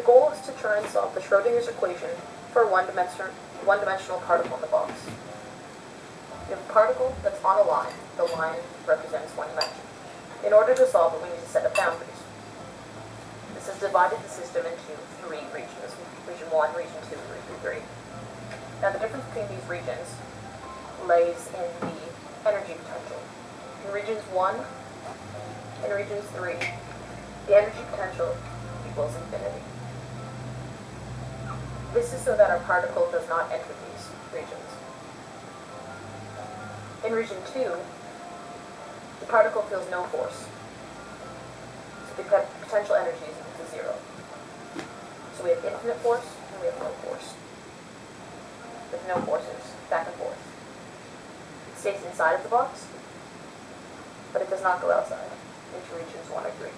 goal is to try and solve the Schrodinger's equation for a one-dimensional particle in the box. We have a particle that's on a line. The line represents one dimension. In order to solve it, we need to set up boundaries. This has divided the system into three regions: region 1, region 2, and region 3. Now the difference between these regions lays in the energy potential. In regions 1 and regions 3, the energy potential equals infinity. This is so that our particle does not enter these regions. In region 2, the particle feels no force. So the potential energy is equal to 0. So we have infinite force and we have no force. With no forces, back and forth. It stays inside of the box, but it does not go outside into regions 1 or 3.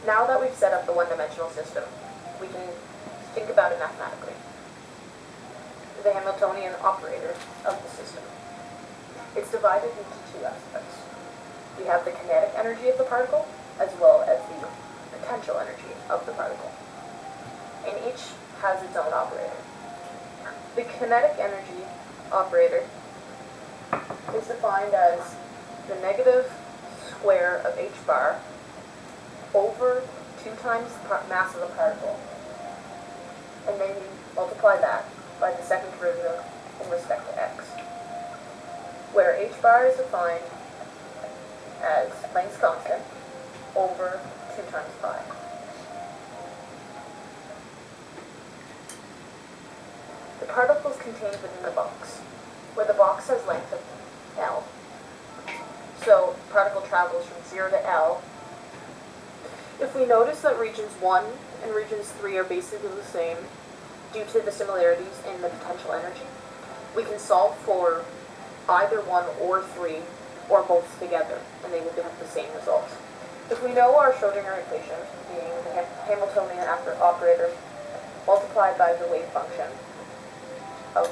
Now that we've set up the one-dimensional system, we can think about it mathematically. The Hamiltonian operator of the system. It's divided into two aspects. We have the kinetic energy of the particle, as well as the potential energy of the particle. And each has its own operator. The kinetic energy operator is defined as the negative square of h bar over 2 times the mass of the particle. And then you multiply that by the second derivative in respect to x, where h bar is defined as Planck's constant over 2 times pi. The particle is contained within the box, where the box has length of L. So the particle travels from 0 to L. If we notice that regions 1 and regions 3 are basically the same due to the similarities in the potential energy, we can solve for either 1 or 3 or both together, and they would have the same result. If we know our Schrodinger equation, being the Hamiltonian operator multiplied by the wave function of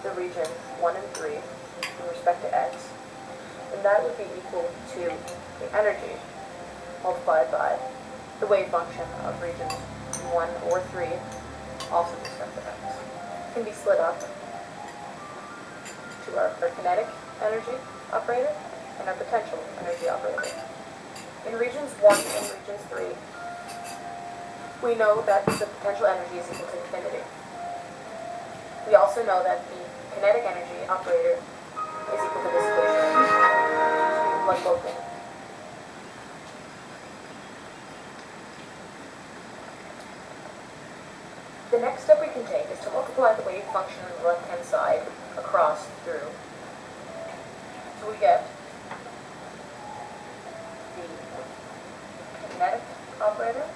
the region 1 and 3 in respect to x, then that would be equal to the energy multiplied by the wave function of regions 1 or 3, also with respect to x. It can be split up to our kinetic energy operator and our potential energy operator. In regions 1 and regions 3, we know that the potential energy is equal to infinity. We also know that the kinetic energy operator is equal to this equation. So we plug both in. The next step we can take is to multiply the wave function on the left-hand side across through. So we get the kinetic operator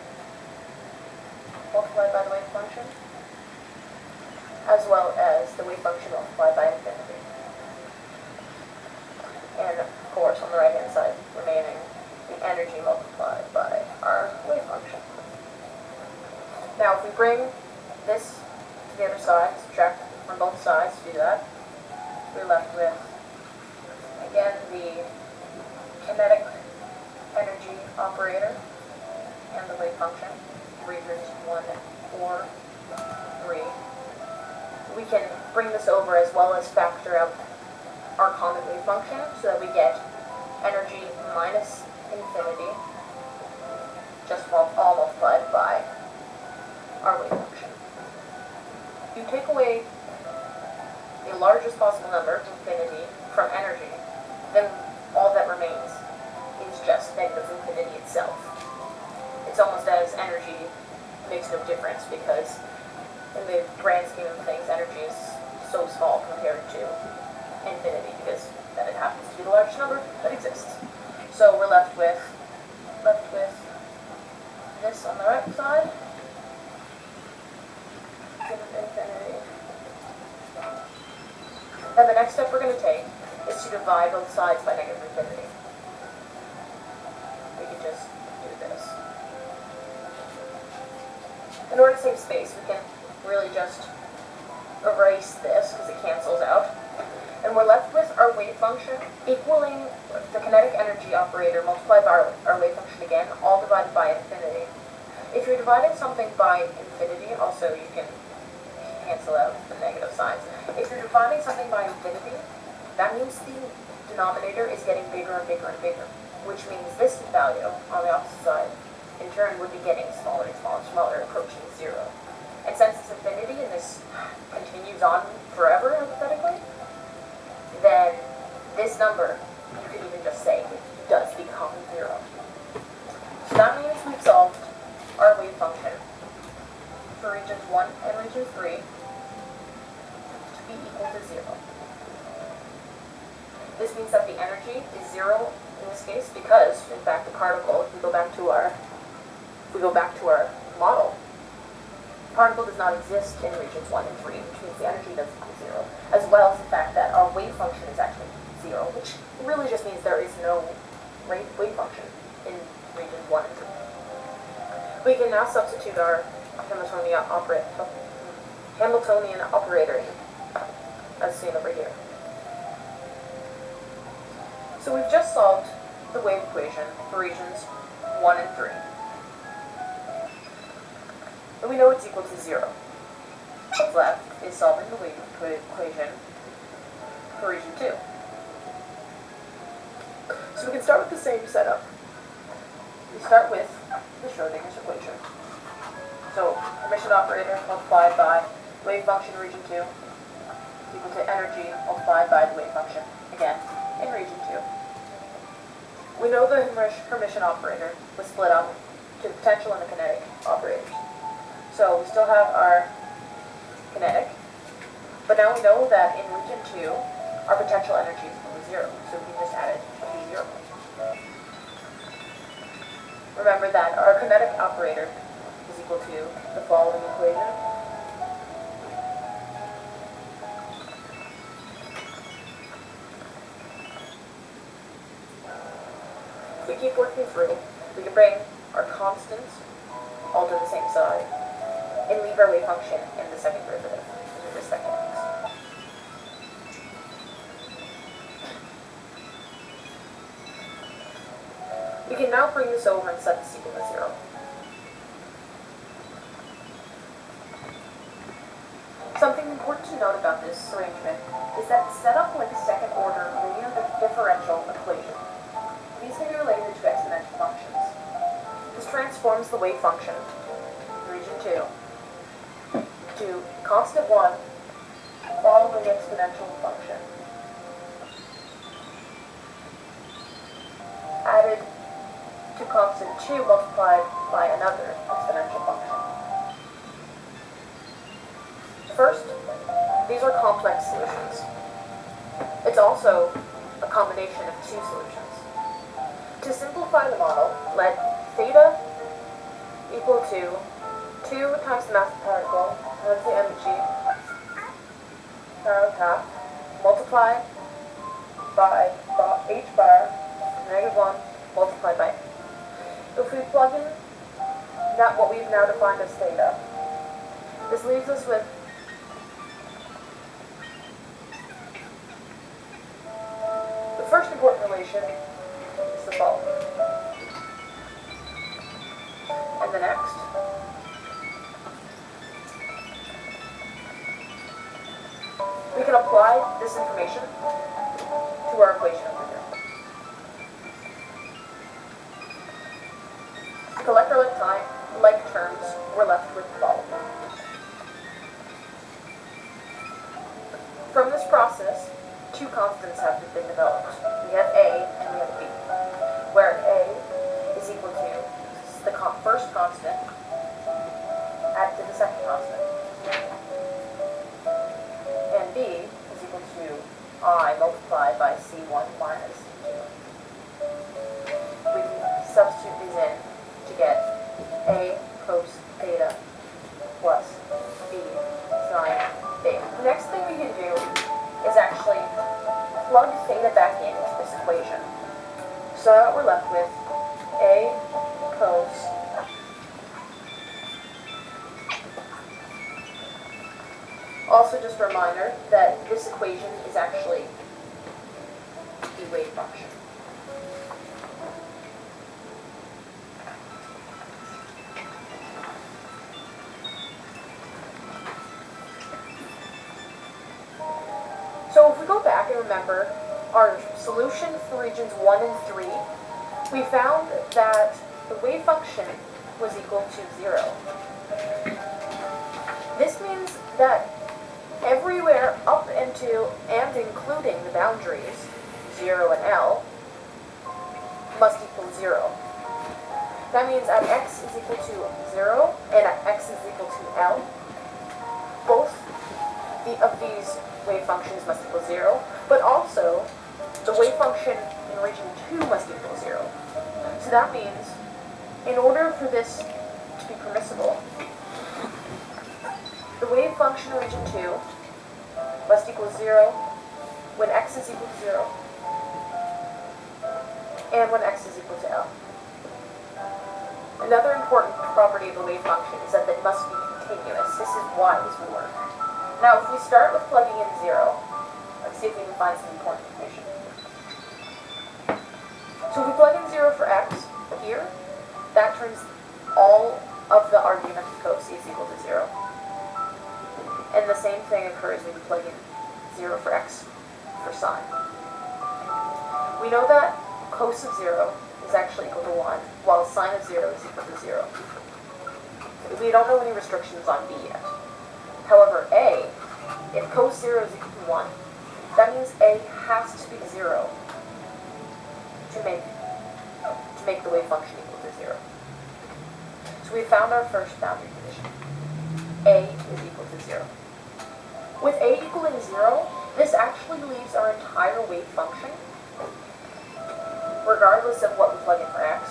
multiplied by the wave function, as well as the wave function multiplied by infinity. And of course, on the right-hand side, remaining the energy multiplied by our wave function. Now, if we bring this to the other side, subtract from both sides to do that, we're left with, again, the kinetic energy operator and the wave function, regions 1 or 3. We can bring this over as well as factor out our common wave function so that we get energy minus infinity, just all multiplied by our wave function. If you take away the largest possible number, infinity, from energy, then all that remains is just negative infinity itself. It's almost as energy makes no difference, because in the grand scheme of things, energy is so small compared to infinity, because that it happens to be the largest number that exists. So we're left with this on the right side, infinity. Then the next step we're going to take is to divide both sides by negative infinity. We can just do this. In order to save space, we can really just erase this because it cancels out. And we're left with our wave function equaling the kinetic energy operator multiplied by our wave function again, all divided by infinity. If you're dividing something by infinity, also you can cancel out the negative signs. If you're dividing something by infinity, that means the denominator is getting bigger and bigger and bigger, which means this value on the opposite side, in turn, would be getting smaller and smaller and smaller, approaching zero. And since it's infinity and this continues on forever, hypothetically, then this number, you could even just say, does become zero. So that means we've solved our wave function for regions 1 and region 3 to be equal to 0. This means that the energy is 0 in this case because, in fact, the particle, if we go back to our model, the particle does not exist in regions 1 and 3, which means the energy does equal 0, as well as the fact that our wave function is actually 0, which really just means there is no wave function in regions 1 and 3. We can now substitute our Hamiltonian operator as seen over here. So we've just solved the wave equation for regions 1 and 3. And we know it's equal to 0. What's left is solving the wave equation for region 2. So we can start with the same setup. We start with the Schrodinger's equation. So emission operator multiplied by wave function region 2 is equal to energy multiplied by the wave function, again, in region 2. We know the Hermitian operator was split up to the potential and the kinetic operators. So we still have our kinetic, but now we know that in region 2, our potential energy is equal to 0, so we can just add it to 0. Remember that our kinetic operator is equal to the following equation. If we keep working through, we can bring our constants all to the same side and leave our wave function in the second derivative, in the respective x. We can now bring this over and set this equal to 0. Something important to note about this arrangement is that it's set up like a second-order linear differential equation. These can be related to exponential functions. This transforms the wave function, region 2, to constant 1 following the exponential function, added to constant 2 multiplied by another exponential function. First, these are complex solutions. It's also a combination of two solutions. To simplify the model, let theta equal to 2 times the mass of the particle times the energy power of half multiplied by h bar negative 1 multiplied by. If we plug in what we've now defined as theta, this leaves us with the first important relation is the following. And the next we can apply this information to our equation over here. To collect our like terms, we're left with the following. From this process, two constants have been developed. We have A and we have B, where A is equal to the first constant added to the second constant, and B is equal to I multiplied by C1 minus C2. We can substitute these in to get A cos theta plus B sine theta. The next thing we can do is actually plug theta back into this equation. So that we're left with A cos also just a reminder that this equation is actually wave function. So if we go back and remember our solution for regions 1 and 3, we found that the wave function was equal to 0. This means that everywhere up into and including the boundaries, 0 and L, must equal 0. That means at x is equal to 0 and at x is equal to L, both of these wave functions must equal 0, but also the wave function in region 2 must equal 0. So that means in order for this to be permissible, the wave function in region 2 must equal 0 when x is equal to 0 and when x is equal to L. Another important property of the wave function is that it must be continuous. This is why this will work. Now, if we start with plugging in 0, let's see if we can find some important information. So if we plug in 0 for x here, that turns all of the argument of cos equal to 0. And the same thing occurs when you plug in 0 for x for sine. We know that cos of 0 is actually equal to 1, while sine of 0 is equal to 0. We don't know any restrictions on b yet. However, a, if cos 0 is equal to 1, that means a has to be 0 to make the wave function equal to 0. So we found our first boundary condition. A is equal to 0. With a equaling 0, this actually leaves our entire wave function, regardless of what we plug in for x,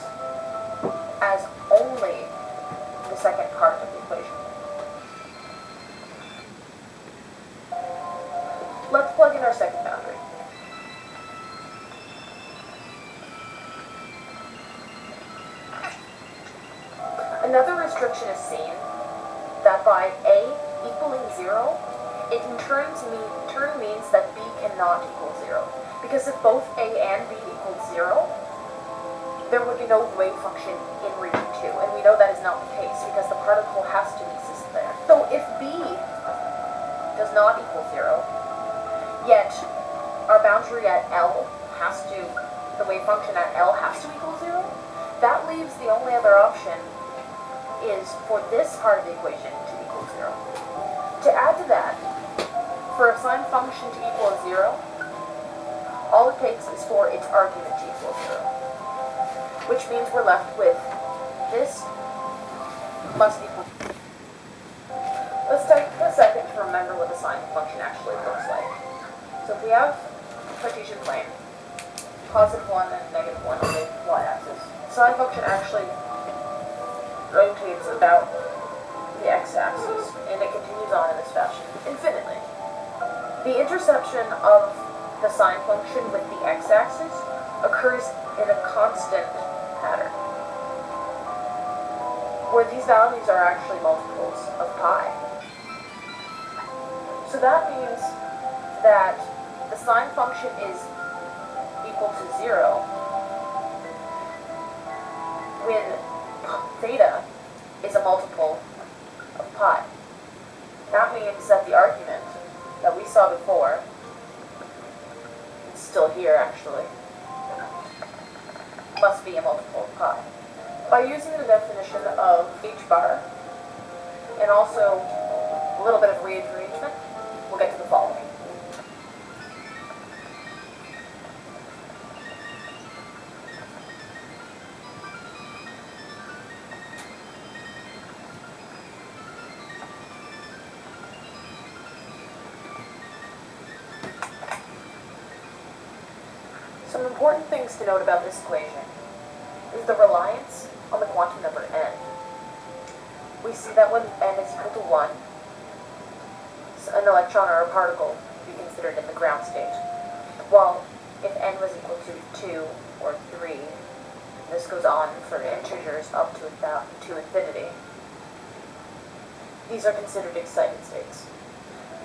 as only the second part of the equation. Let's plug in our second boundary. Another restriction is seen that by a equaling 0, it in turn means that b cannot equal 0. Because if both a and b equal 0, there would be no wave function in region 2. And we know that is not the case because the particle has to exist there. So if b does not equal 0, yet our boundary at L the wave function at L has to equal 0, that leaves the only other option is for this part of the equation to equal 0. To add to that, for a sine function to equal 0, all it takes is for its argument to equal 0. Which means we're left with this must equal. Let's take a second to remember what the sine function actually looks like. So if we have Cartesian plane, positive 1 and negative 1 on the y-axis, sine function actually rotates about the x-axis, and it continues on in this fashion infinitely. The intersection of the sine function with the x-axis occurs in a constant pattern, where these values are actually multiples of pi. So that means that the sine function is equal to 0 when theta is a multiple of pi. That means that the argument that we saw before, it's still here actually, must be a multiple of pi. By using the definition of h bar and also a little bit of rearrangement, we'll get to the following. Some important things to note about this equation is the reliance on the quantum number n. We see that when n is equal to 1, an electron or a particle would be considered in the ground state. While if n was equal to 2 or 3, this goes on for integers up to infinity, these are considered excited states.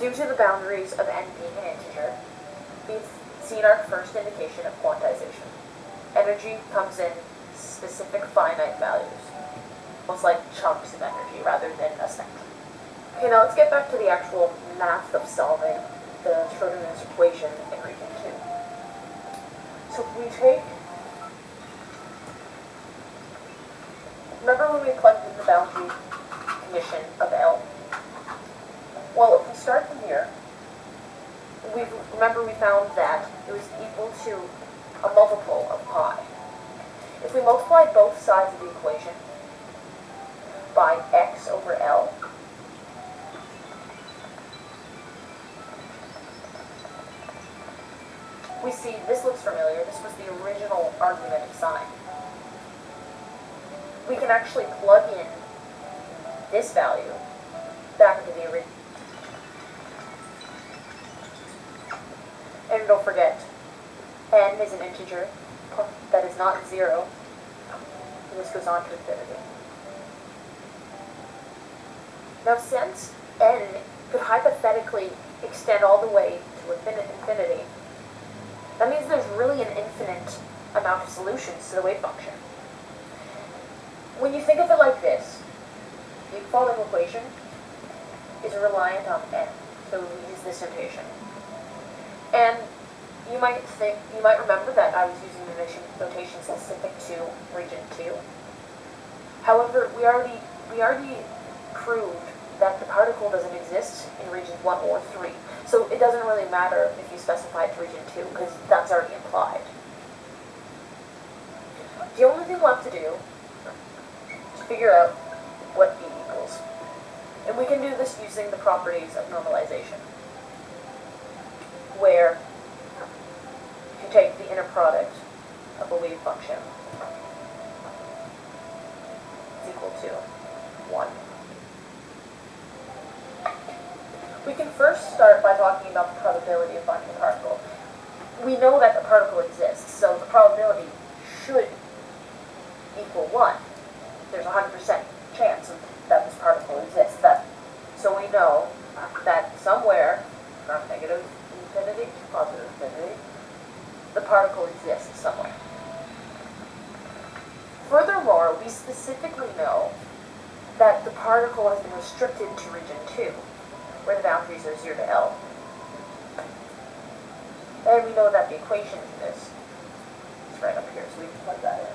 Due to the boundaries of n being an integer, we seen our first indication of quantization. Energy comes in specific finite values, almost like chunks of energy rather than a spectrum. Okay, now let's get back to the actual math of solving the Schrodinger's equation in region 2. So if we take, remember when we plugged in the boundary condition of L? Well, if we start from here, remember we found that it was equal to a multiple of pi. If we multiply both sides of the equation by x over L, we see, this looks familiar, this was the original argument of sine. We can actually plug in this value back into the original. And don't forget, n is an integer that is not 0, and this goes on to infinity. Now since n could hypothetically extend all the way to infinity, that means there's really an infinite amount of solutions to the wave function. When you think of it like this, the following equation is reliant on n, so we use this notation. And you might remember that I was using the notation specific to region 2. However, we already proved that the particle doesn't exist in regions 1 or 3. So it doesn't really matter if you specify it to region 2, because that's already implied. The only thing left to do is to figure out what B equals. And we can do this using the properties of normalization, where if you take the inner product of a wave function is equal to 1. We can first start by talking about the probability of finding a particle. We know that the particle exists, so the probability should equal 1. There's a 100% chance that this particle exists. So we know that somewhere from negative infinity to positive infinity, the particle exists somewhere. Furthermore, we specifically know that the particle has been restricted to region 2, where the boundaries are 0 to L. And we know that the equation for this is right up here, so we can plug that in.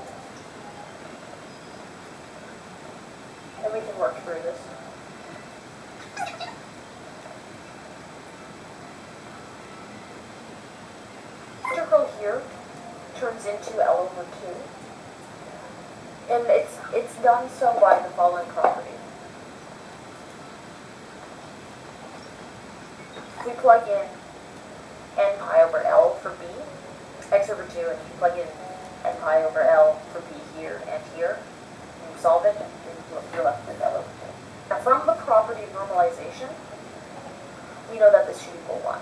And we can work through this. The integral here turns into L over 2. And it's done so by the following property. We plug in n pi over L for B, x over 2, and you plug in n pi over L for B here and here, and you solve it, and you're left with L over 2. Now from the property of normalization, we know that this should equal 1.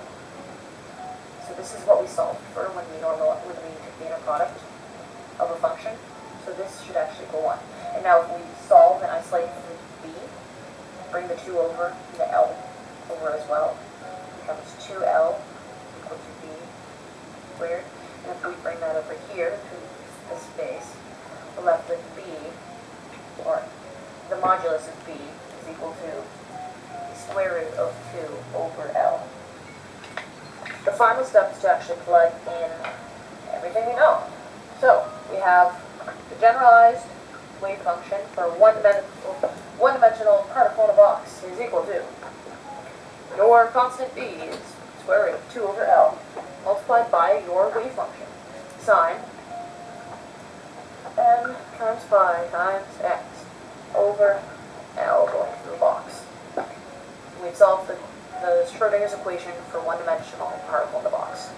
So this is what we solved for when we took the inner product of a function. So this should actually equal 1. And now if we solve and isolate for B, bring the 2 over, and the L over as well, becomes 2L equal to B squared. And if we bring that over here to the space, we're left with B, or the modulus of B is equal to the square root of 2 over L. The final step is to actually plug in everything we know. So we have the generalized wave function for one-dimensional particle in a box is equal to your constant B is square root of 2 over L multiplied by your wave function, sine n times pi times x over L going through the box. We've solved the Schrodinger's equation for one-dimensional particle in the box.